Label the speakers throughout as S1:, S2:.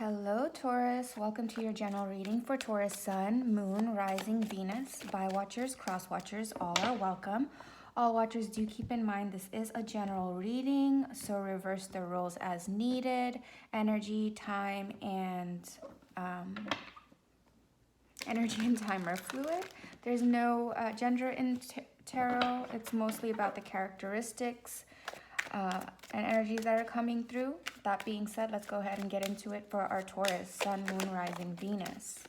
S1: Hello Taurus, welcome to your general reading for Taurus Sun, Moon, Rising, Venus. By watchers, cross watchers, all are welcome. All watchers, do keep in mind this is a general reading, so reverse the roles as needed. Energy, time, and time are fluid. There's no gender in tarot. It's mostly about the characteristics and energies that are coming through. That being said, let's go ahead and get into it for our Taurus, Sun, Moon, Rising, Venus.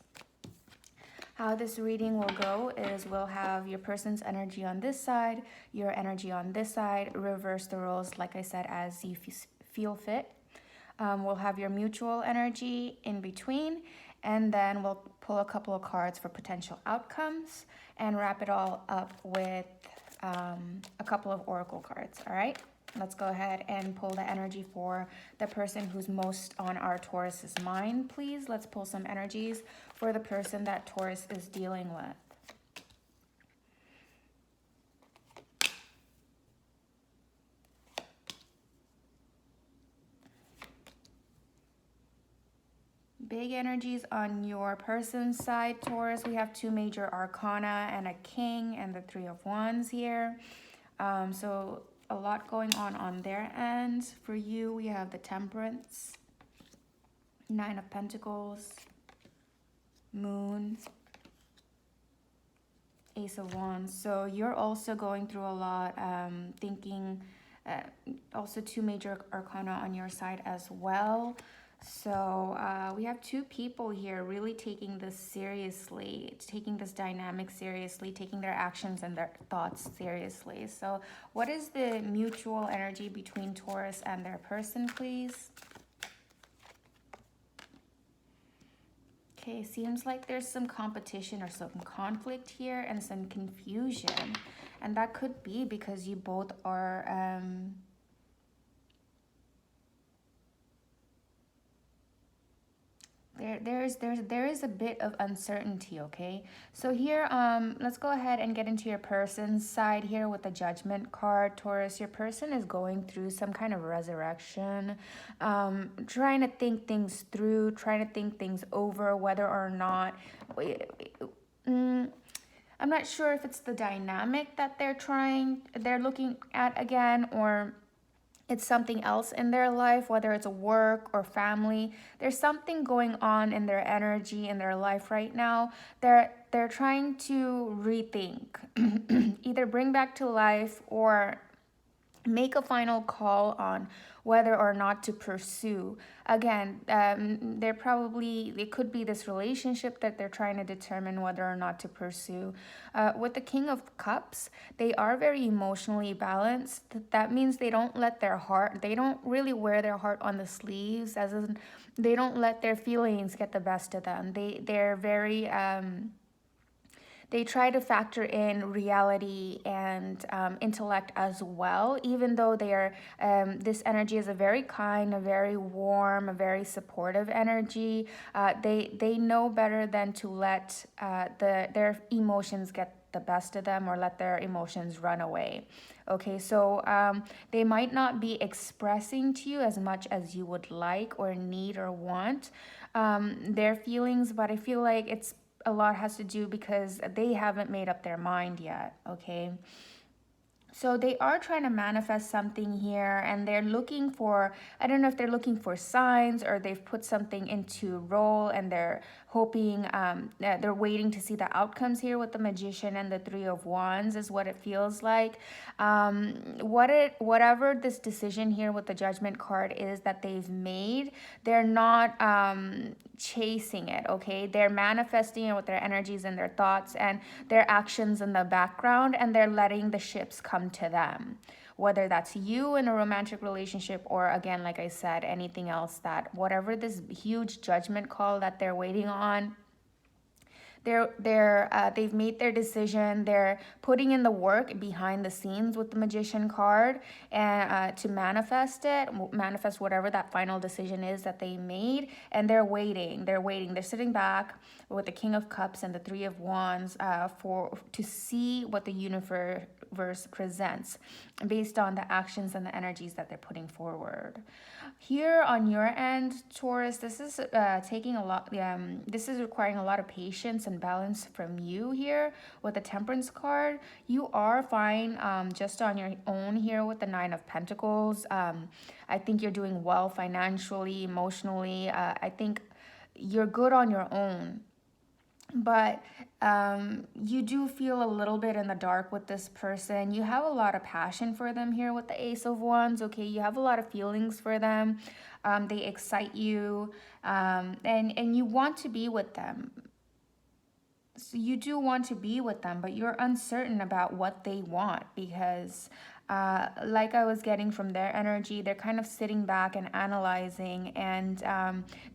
S1: How this reading will go is we'll have your person's energy on this side, your energy on this side, reverse the roles, like I said, as you feel fit. We'll have your mutual energy in between, and then we'll pull a couple of cards for potential outcomes and wrap it all up with a couple of oracle cards, all right? Let's go ahead and pull the energy for the person who's most on our Taurus's mind, please. Let's pull some energies for the person that Taurus is dealing with. Big energies on your person's side, Taurus. We have two major arcana and a king and the 3 of Wands here. So a lot going on their end. For you, we have the Temperance, 9 of Pentacles, Moon, Ace of Wands. So you're also going through a lot, thinking, also two major arcana on your side as well. So we have two people here really taking this seriously, taking this dynamic seriously, taking their actions and their thoughts seriously. So what is the mutual energy between Taurus and their person, please? Okay, seems like there's some competition or some conflict here and some confusion. And that could be because you both are... There is a bit of uncertainty, okay? So here, let's go ahead and get into your person's side here with the Judgment card. Taurus, your person is going through some kind of resurrection, trying to think things through, trying to think things over, whether or not... I'm not sure if it's the dynamic that they're looking at again, or it's something else in their life, whether it's work or family. There's something going on in their energy, in their life right now. They're trying to rethink, either bring back to life or make a final call on whether or not to pursue. Again, it could be this relationship that they're trying to determine whether or not to pursue. With the King of Cups, they are very emotionally balanced. That means they don't really wear their heart on the sleeves, as in they don't let their feelings get the best of them. They're very... They try to factor in reality and intellect as well, even though they are, this energy is a very kind, a very warm, a very supportive energy. They know better than to let their emotions get the best of them or let their emotions run away. Okay, so they might not be expressing to you as much as you would like or need or want their feelings, but I feel like a lot has to do because they haven't made up their mind yet, okay? So they are trying to manifest something here, and they're looking for, I don't know if they're looking for signs or they've put something into roll and they're hoping, they're waiting to see the outcomes here with the Magician and the 3 of Wands is what it feels like. Whatever this decision here with the Judgment card is that they've made, they're not chasing it, okay? They're manifesting it with their energies and their thoughts and their actions in the background, and they're letting the ships come to them, whether that's you in a romantic relationship or, again, like I said, anything else, that whatever this huge judgment call that they're waiting on, they've made their decision. They're putting in the work behind the scenes with the Magician card and to manifest whatever that final decision is that they made, and they're waiting. They're sitting back with the King of Cups and the 3 of Wands to see what the universe presents based on the actions and the energies that they're putting forward. Here on your end, Taurus, this is taking a lot. This is requiring a lot of patience and balance from you here with the Temperance card. You are fine just on your own here with the Nine of Pentacles. I think you're doing well financially, emotionally. I think you're good on your own. But you do feel a little bit in the dark with this person. You have a lot of passion for them here with the Ace of Wands. Okay, you have a lot of feelings for them. They excite you, and you want to be with them. So you do want to be with them, but you're uncertain about what they want because like I was getting from their energy, they're kind of sitting back and analyzing and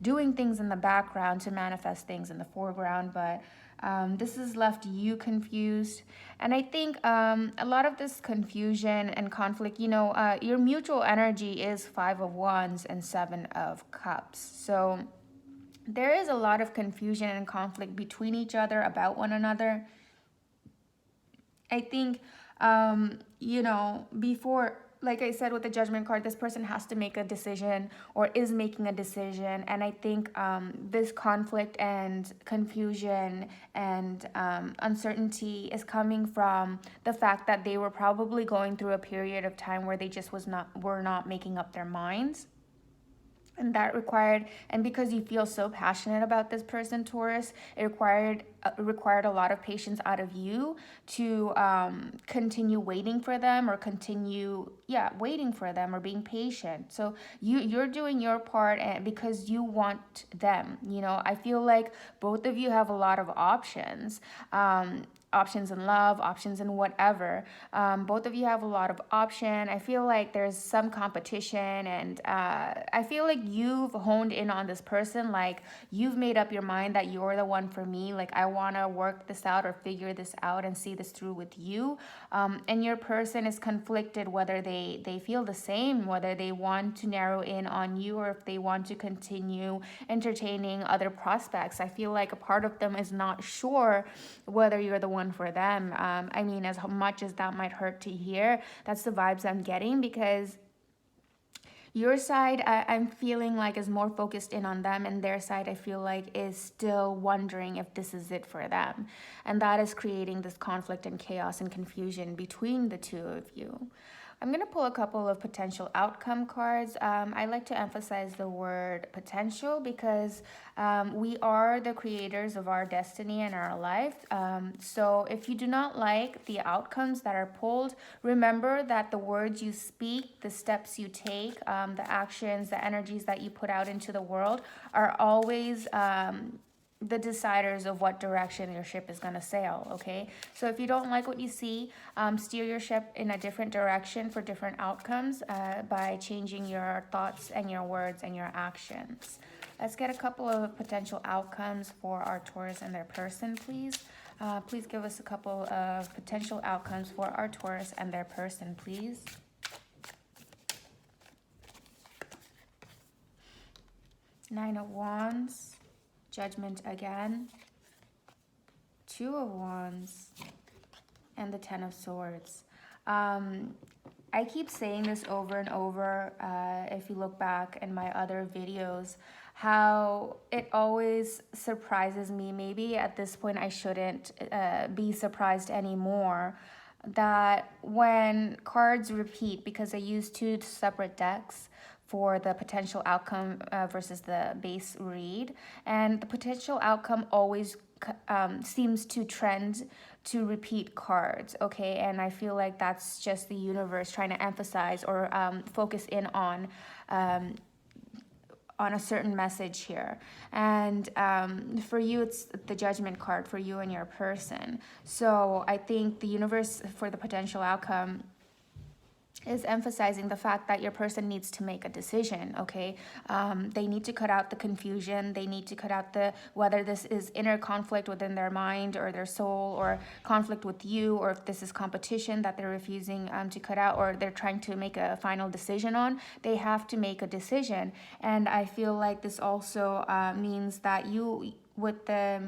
S1: doing things in the background to manifest things in the foreground. But this has left you confused. And I think a lot of this confusion and conflict, your mutual energy is Five of Wands and Seven of Cups. So there is a lot of confusion and conflict between each other about one another. I think, before, like I said with the Judgment card, this person has to make a decision or is making a decision. And I think this conflict and confusion and uncertainty is coming from the fact that they were probably going through a period of time where they just were not making up their minds. And that required, and because you feel so passionate about this person, Taurus, it required a lot of patience out of you to continue waiting for them or waiting for them or being patient. So you're doing your part and because you want them. I feel like both of you have a lot of options. Options in love, options in whatever. Both of you have a lot of option. I feel like there's some competition, and I feel like you've honed in on this person. Like you've made up your mind that you're the one for me. Like I want to work this out or figure this out and see this through with you. And your person is conflicted whether they feel the same, whether they want to narrow in on you or if they want to continue entertaining other prospects. I feel like a part of them is not sure whether you're the one for them. I mean, as much as that might hurt to hear, that's the vibes I'm getting, because your side I'm feeling like is more focused in on them, and their side I feel like is still wondering if this is it for them, and that is creating this conflict and chaos and confusion between the two of you. I'm going to pull a couple of potential outcome cards. I like to emphasize the word potential because we are the creators of our destiny and our life. So if you do not like the outcomes that are pulled, remember that the words you speak, the steps you take, the actions, the energies that you put out into the world are always the deciders of what direction your ship is going to sail. Okay, so if you don't like what you see, steer your ship in a different direction for different outcomes by changing your thoughts and your words and your actions. Let's get a couple of potential outcomes for our Taurus and their person, please. Please give us a couple of potential outcomes for our Taurus and their person, please. Nine of Wands, Judgment again, Two of Wands, and the Ten of Swords. I keep saying this over and over, if you look back in my other videos, how it always surprises me. Maybe at this point I shouldn't be surprised anymore, that when cards repeat, because I use two separate decks for the potential outcome versus the base read, and the potential outcome always seems to trend to repeat cards, okay? And I feel like that's just the universe trying to emphasize or focus in on a certain message here. And for you, it's the Judgment card for you and your person. So I think the universe for the potential outcome is emphasizing the fact that your person needs to make a decision, okay? They need to cut out the confusion. They need to cut out whether this is inner conflict within their mind or their soul, or conflict with you, or if this is competition that they're refusing to cut out, or they're trying to make a final decision on. They have to make a decision. And I feel like this also means that with the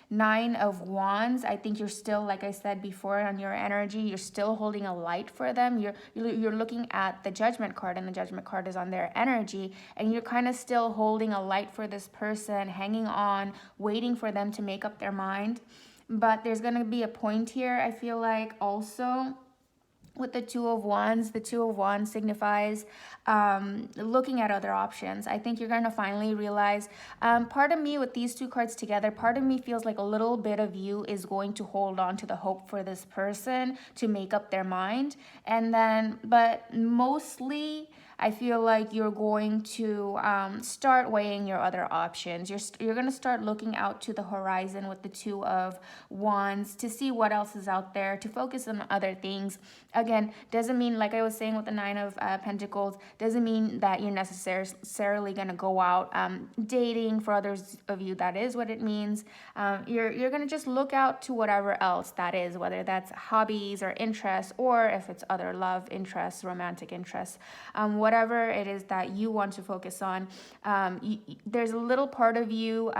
S1: Nine of Wands, I think you're still, like I said before, on your energy, you're still holding a light for them. You're looking at the Judgment card, and the Judgment card is on their energy, and you're kind of still holding a light for this person, hanging on, waiting for them to make up their mind. But there's going to be a point here, I feel like, also with the Two of Wands. The Two of Wands signifies looking at other options. I think you're going to finally realize, part of me with these two cards together, part of me feels like a little bit of you is going to hold on to the hope for this person to make up their mind. And then, but mostly, I feel like you're going to start weighing your other options. You're going to start looking out to the horizon with the Two of Wands to see what else is out there, to focus on other things. Again, doesn't mean, like I was saying with the Nine of Pentacles, doesn't mean that you're necessarily going to go out dating. For others of you, that is what it means. You're going to just look out to whatever else that is, whether that's hobbies or interests, or if it's other love interests, romantic interests, whatever it is that you want to focus on. There's a little part of you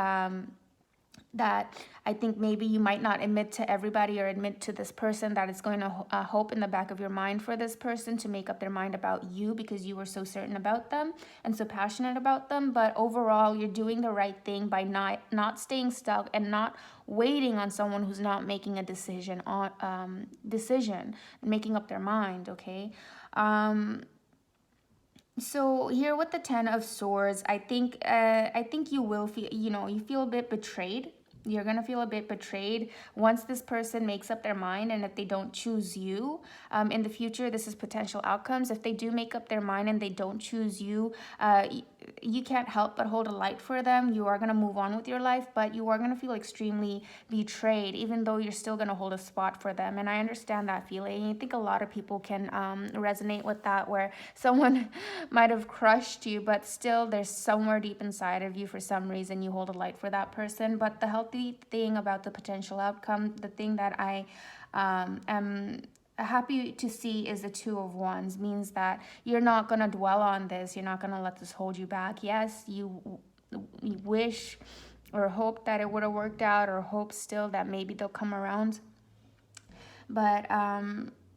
S1: that I think maybe you might not admit to everybody or admit to this person, that it's going to hope in the back of your mind for this person to make up their mind about you because you were so certain about them and so passionate about them. But overall, you're doing the right thing by not staying stuck and not waiting on someone who's not making a decision, making up their mind, okay? So here with the Ten of Swords, I think you will feel, you feel a bit betrayed. You're going to feel a bit betrayed once this person makes up their mind, and if they don't choose you in the future. This is potential outcomes. If they do make up their mind and they don't choose you, you can't help but hold a light for them. You are going to move on with your life, but you are going to feel extremely betrayed, even though you're still going to hold a spot for them. And I understand that feeling. I think a lot of people can resonate with that, where someone might have crushed you, but still there's somewhere deep inside of you, for some reason, you hold a light for that person. But the healthy thing about the potential outcome, the thing that I am happy to see, is the Two of Wands. Means that you're not going to dwell on this. You're not going to let this hold you back. Yes, you wish or hope that it would have worked out, or hope still that maybe they'll come around. But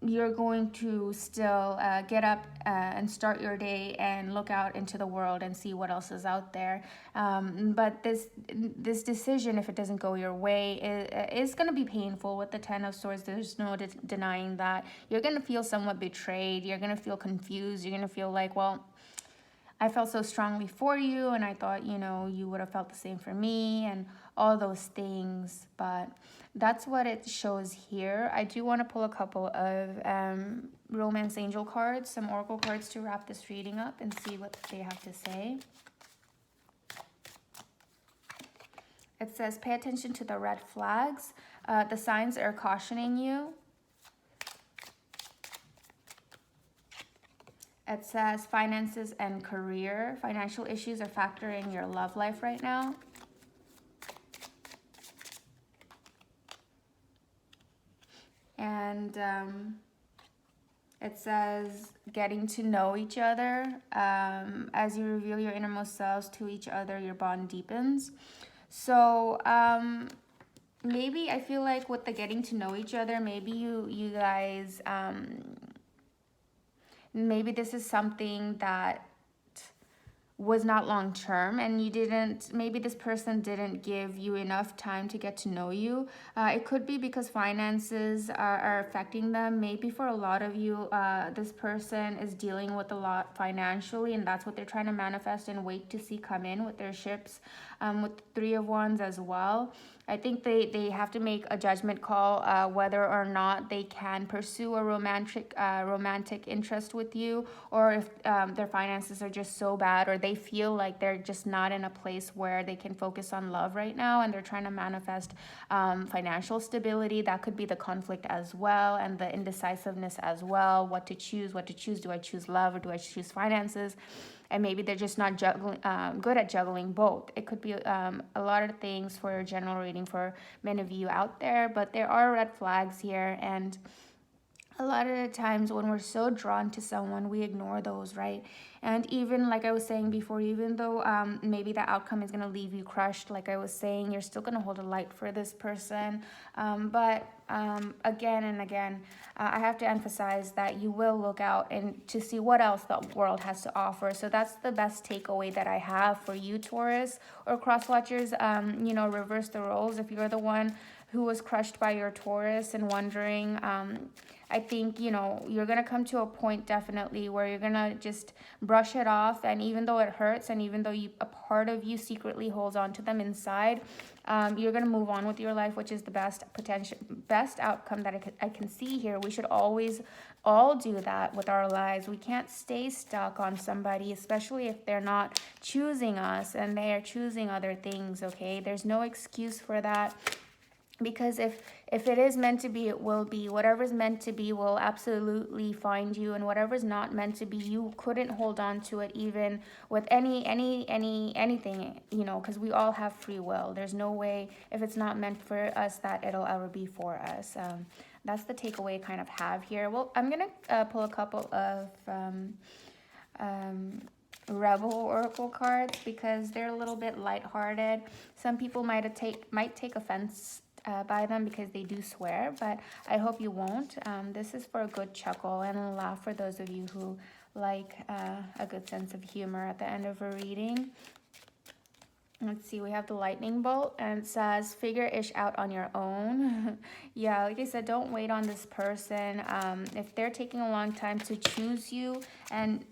S1: you're going to still get up and start your day and look out into the world and see what else is out there. But this decision, if it doesn't go your way, is going to be painful. With the Ten of Swords, there's no denying that. You're going to feel somewhat betrayed. You're going to feel confused. You're going to feel like, well, I felt so strongly for you, and I thought, you would have felt the same for me, and all those things. But that's what it shows here. I do want to pull a couple of Romance Angel cards, some Oracle cards, to wrap this reading up and see what they have to say. It says, pay attention to the red flags. The signs are cautioning you. It says finances and career. Financial issues are factoring your love life right now. And it says getting to know each other. As you reveal your innermost selves to each other, your bond deepens. So maybe I feel like with the getting to know each other, maybe you guys... maybe this is something that was not long term, and maybe this person didn't give you enough time to get to know you. It could be because finances are affecting them. Maybe for a lot of you, this person is dealing with a lot financially, and that's what they're trying to manifest and wait to see come in with their ships, with the Three of Wands as well. I think they have to make a judgment call whether or not they can pursue a romantic interest with you, or if their finances are just so bad, or they feel like they're just not in a place where they can focus on love right now, and they're trying to manifest financial stability. That could be the conflict as well, and the indecisiveness as well. What to choose? Do I choose love, or do I choose finances? And maybe they're just not good at juggling both. It could be a lot of things for a general reading for many of you out there, but there are red flags here. And a lot of the times when we're so drawn to someone, we ignore those, right? And even like I was saying before, even though maybe the outcome is going to leave you crushed, like I was saying, you're still going to hold a light for this person. But again and again, I have to emphasize that you will look out and to see what else the world has to offer. So that's the best takeaway that I have for you, Taurus or cross watchers. You know, reverse the roles. If you're the one who was crushed by your Taurus and wondering, I think, you know, you're going to come to a point definitely where you're going to just brush it off. And even though it hurts, and even though a part of you secretly holds on to them inside, you're going to move on with your life, which is the best outcome that I can see here. We should always all do that with our lives. We can't stay stuck on somebody, especially if they're not choosing us and they are choosing other things, okay? There's no excuse for that. Because if it is meant to be, it will be. Whatever's meant to be will absolutely find you, and whatever's not meant to be, you couldn't hold on to it even with anything, you know, because we all have free will. There's no way, if it's not meant for us, that it'll ever be for us. That's the takeaway I kind of have here. Well, I'm gonna pull a couple of Rebel Oracle cards because they're a little bit lighthearted. Some people might take offense by them because they do swear, but I hope you won't. This is for a good chuckle and a laugh for those of you who like a good sense of humor at the end of a reading. Let's see, we have the lightning bolt, and it says figure ish out on your own. Yeah, like I said, don't wait on this person. If they're taking a long time to choose you, and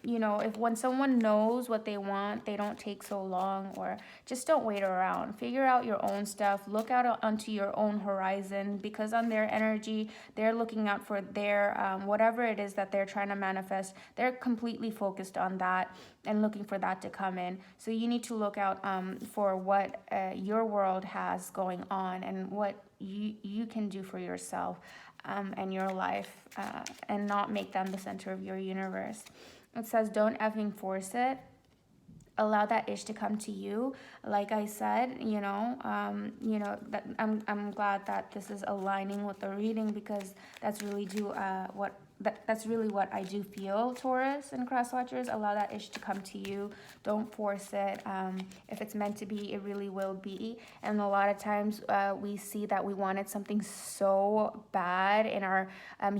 S1: you know, if when someone knows what they want, they don't take so long, or just don't wait around. Figure out your own stuff. Look out onto your own horizon, because on their energy, they're looking out for their whatever it is that they're trying to manifest. They're completely focused on that and looking for that to come in. So you need to look out for what your world has going on and what you can do for yourself and your life, and not make them the center of your universe. It says don't effing force it. Allow that ish to come to you. Like I said, you know that I'm glad that this is aligning with the reading, because that's really that's really what I do feel, Taurus and cross watchers. Allow that ish to come to you. Don't force it. If it's meant to be, it really will be. And a lot of times we see that we wanted something so bad in our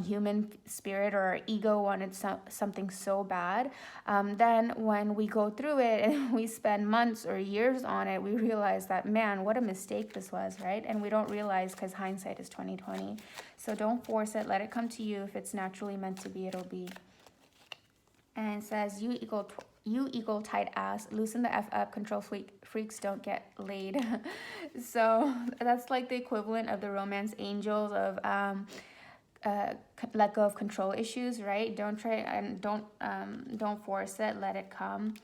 S1: human spirit, or our ego wanted something so bad. Then when we go through it and we spend months or years on it, we realize that, man, what a mistake this was, right? And we don't realize, because hindsight is 20/20. So don't force it. Let it come to you. If it's naturally meant to be, it'll be. And it says, you equal tight ass, loosen the F up, control freaks don't get laid. So that's like the equivalent of the romance angels of let go of control issues, right? Don't try and don't force it. Let it come.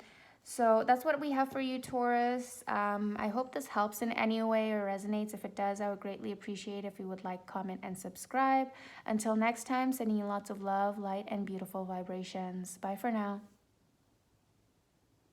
S1: So that's what we have for you, Taurus. I hope this helps in any way or resonates. If it does, I would greatly appreciate if you would like, comment, and subscribe. Until next time, sending you lots of love, light, and beautiful vibrations. Bye for now.